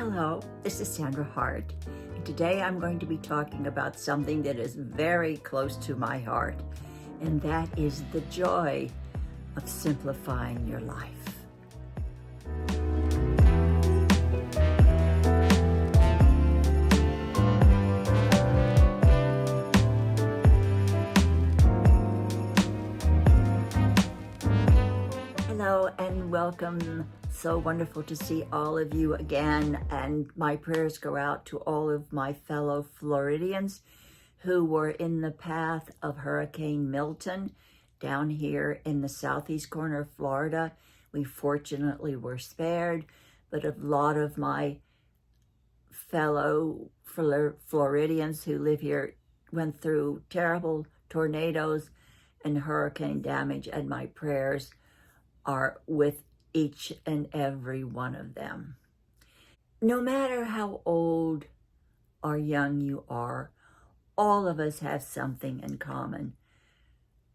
Hello, this is Sandra Hart, and today I'm going to be talking about something that is very close to my heart, and that is the joy of simplifying your life. Hello and welcome. So wonderful to see all of you again, and my prayers go out to all of my fellow Floridians who were in the path of Hurricane Milton down here in the southeast corner of Florida. We fortunately were spared, but a lot of my fellow Floridians who live here went through terrible tornadoes and hurricane damage, and my prayers are with each and every one of them. No matter how old or young you are, all of us have something in common.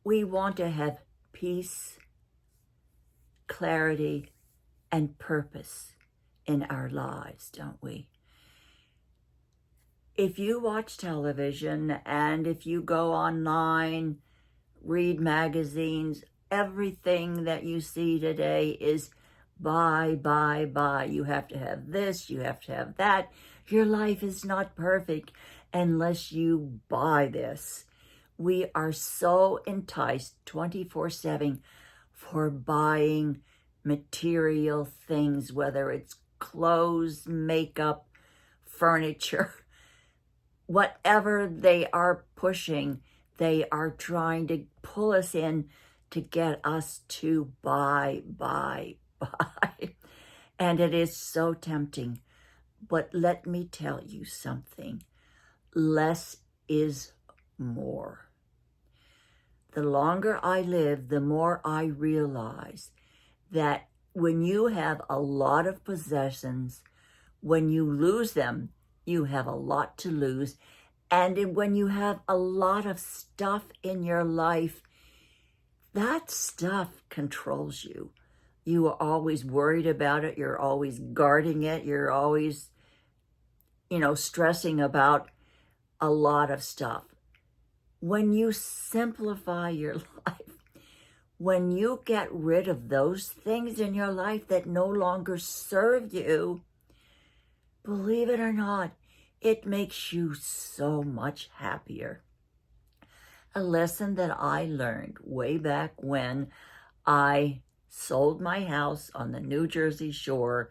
We want to have peace, clarity, and purpose in our lives, don't we? If you watch television and if you go online, read magazines, everything that you see today is buy. You have to have this, you have to have that. Your life is not perfect unless you buy this. We are so enticed 24/7 for buying material things, whether it's clothes, makeup, furniture, whatever they are pushing, they are trying to pull us in to get us to buy. And it is so tempting. But let me tell you something. Less is more. The longer I live, the more I realize that when you have a lot of possessions, when you lose them, you have a lot to lose. And when you have a lot of stuff in your life, that stuff controls you. You are always worried about it. You're always guarding it. You're always, stressing about a lot of stuff. When you simplify your life, when you get rid of those things in your life that no longer serve you, believe it or not, it makes you so much happier. A lesson that I learned way back when I sold my house on the New Jersey shore,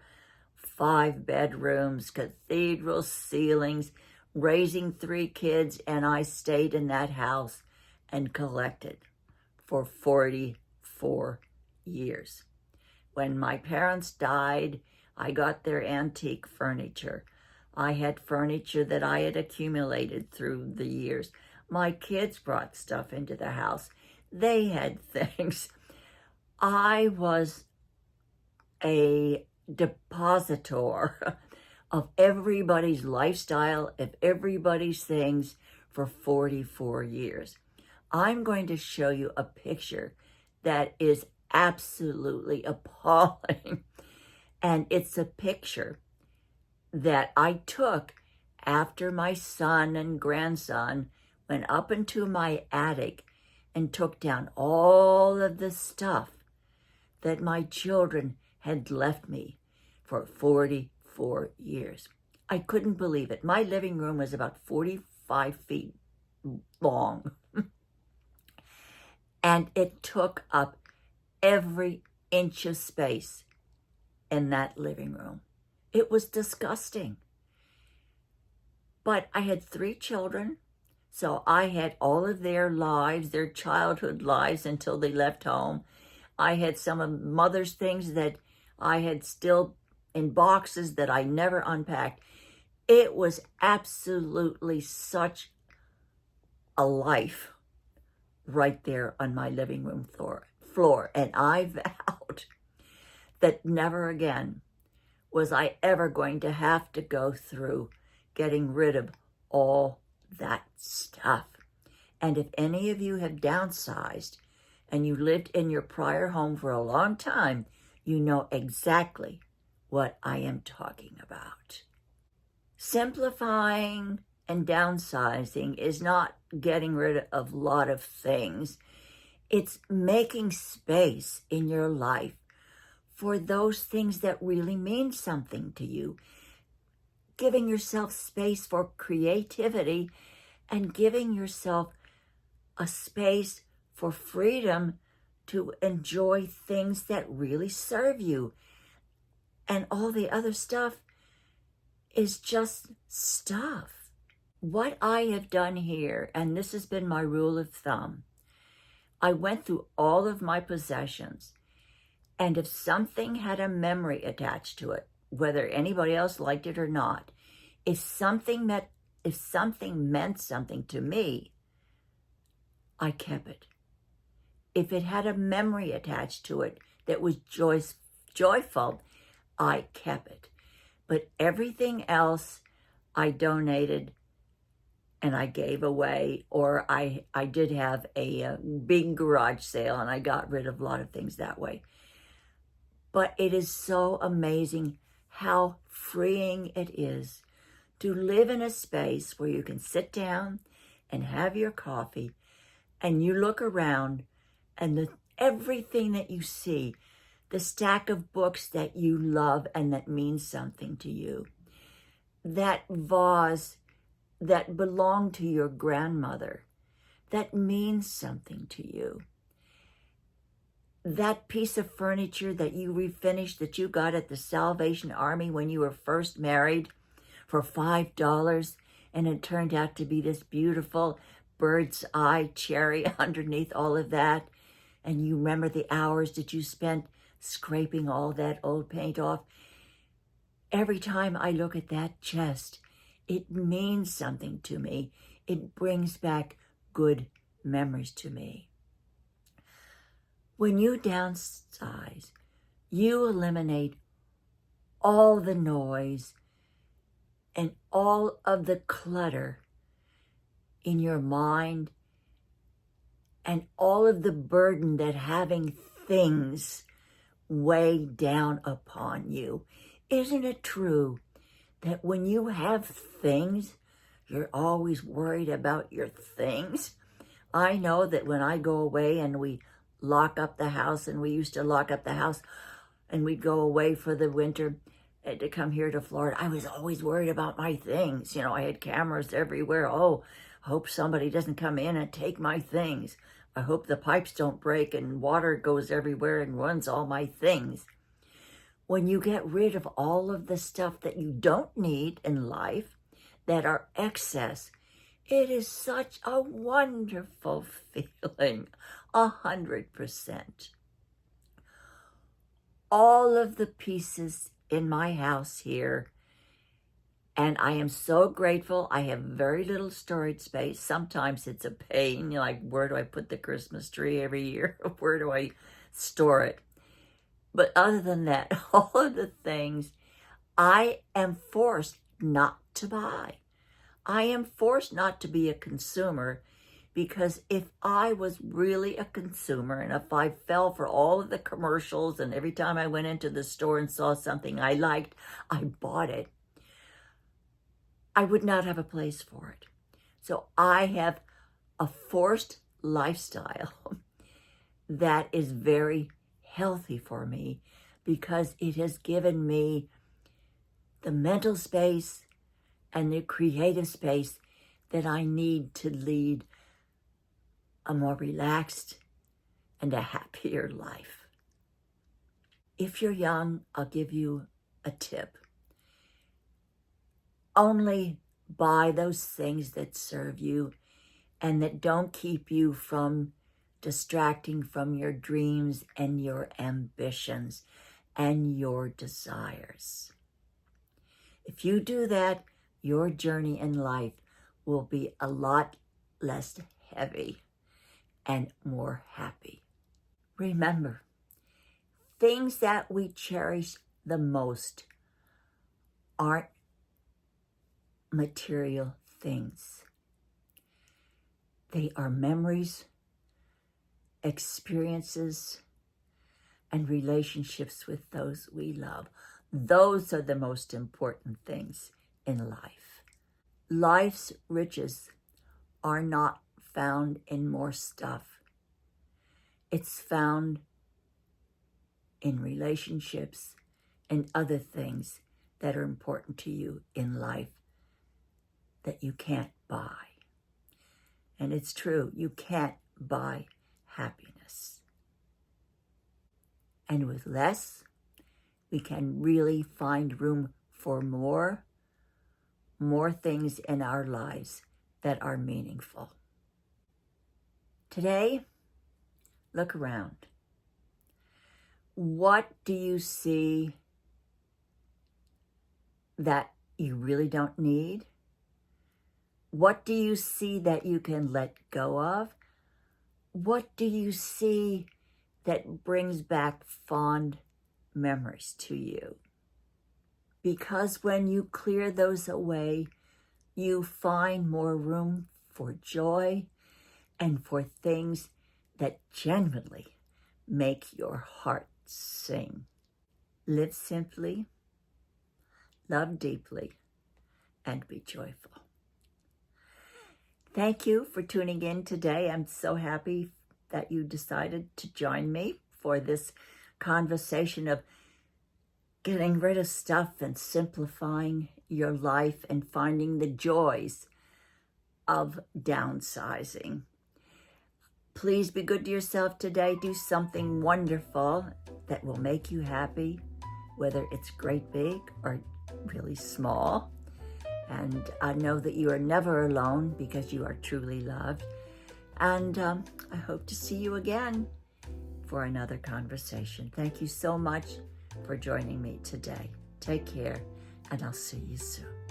5 bedrooms, cathedral ceilings, raising 3 kids, and I stayed in that house and collected for 44 years. When my parents died, I got their antique furniture. I had furniture that I had accumulated through the years. My kids brought stuff into the house. They had things. I was a depositor of everybody's lifestyle, of everybody's things for 44 years. I'm going to show you a picture that is absolutely appalling. And it's a picture that I took after my son and grandson went up into my attic and took down all of the stuff that my children had left me for 44 years. I couldn't believe it. My living room was about 45 feet long. And it took up every inch of space in that living room. It was disgusting. But I had 3 children. So I had all of their lives, their childhood lives until they left home. I had some of mother's things that I had still in boxes that I never unpacked. It was absolutely such a life right there on my living room floor. And I vowed that never again was I ever going to have to go through getting rid of all that stuff. And if any of you have downsized and you lived in your prior home for a long time, you know exactly what I am talking about. Simplifying and downsizing is not getting rid of a lot of things. It's making space in your life for those things that really mean something to you. Giving yourself space for creativity and giving yourself a space for freedom to enjoy things that really serve you. And all the other stuff is just stuff. What I have done here, and this has been my rule of thumb, I went through all of my possessions, and if something had a memory attached to it, whether anybody else liked it or not, if something meant something to me, I kept it. If it had a memory attached to it that was joyful, I kept it. But everything else I donated and I gave away, or I did have a big garage sale and I got rid of a lot of things that way. But it is so amazing how freeing it is to live in a space where you can sit down and have your coffee and you look around and everything that you see, the stack of books that you love and that means something to you, that vase that belonged to your grandmother, that means something to you, that piece of furniture that you refinished that you got at the Salvation Army when you were first married for $5, and it turned out to be this beautiful bird's eye cherry underneath all of that, and you remember the hours that you spent scraping all that old paint off. Every time I look at that chest, it means something to me. It brings back good memories to me. When you downsize, you eliminate all the noise and all of the clutter in your mind and all of the burden that having things weigh down upon you. Isn't it true that when you have things, you're always worried about your things? I know that when I go away and we lock up the house, and we used to lock up the house and we'd go away for the winter to come here to Florida, I was always worried about my things. You know, I had cameras everywhere. Oh, I hope somebody doesn't come in and take my things. I hope the pipes don't break and water goes everywhere and runs all my things. When you get rid of all of the stuff that you don't need in life, that are excess, it is such a wonderful feeling, 100%. All of the pieces in my house here, and I am so grateful. I have very little storage space. Sometimes it's a pain, you know, like, where do I put the Christmas tree every year? Where do I store it? But other than that, all of the things I am forced not to buy. I am forced not to be a consumer, because if I was really a consumer and if I fell for all of the commercials and every time I went into the store and saw something I liked, I bought it, I would not have a place for it. So I have a forced lifestyle that is very healthy for me, because it has given me the mental space and the creative space that I need to lead a more relaxed and a happier life. If you're young, I'll give you a tip. Only buy those things that serve you and that don't keep you from distracting from your dreams and your ambitions and your desires. If you do that, your journey in life will be a lot less heavy and more happy. Remember, things that we cherish the most aren't material things. They are memories, experiences, and relationships with those we love. Those are the most important things in life. Life's riches are not found in more stuff. It's found in relationships and other things that are important to you in life that you can't buy. And it's true, you can't buy happiness. And with less, we can really find room for more things in our lives that are meaningful. Today, look around. What do you see that you really don't need? What do you see that you can let go of? What do you see that brings back fond memories to you? Because when you clear those away, you find more room for joy and for things that genuinely make your heart sing. Live simply, love deeply, and be joyful. Thank you for tuning in today. I'm so happy that you decided to join me for this conversation of getting rid of stuff and simplifying your life and finding the joys of downsizing. Please be good to yourself today. Do something wonderful that will make you happy, whether it's great big or really small. And I know that you are never alone because you are truly loved. And I hope to see you again for another conversation. Thank you so much for joining me today. Take care, and I'll see you soon.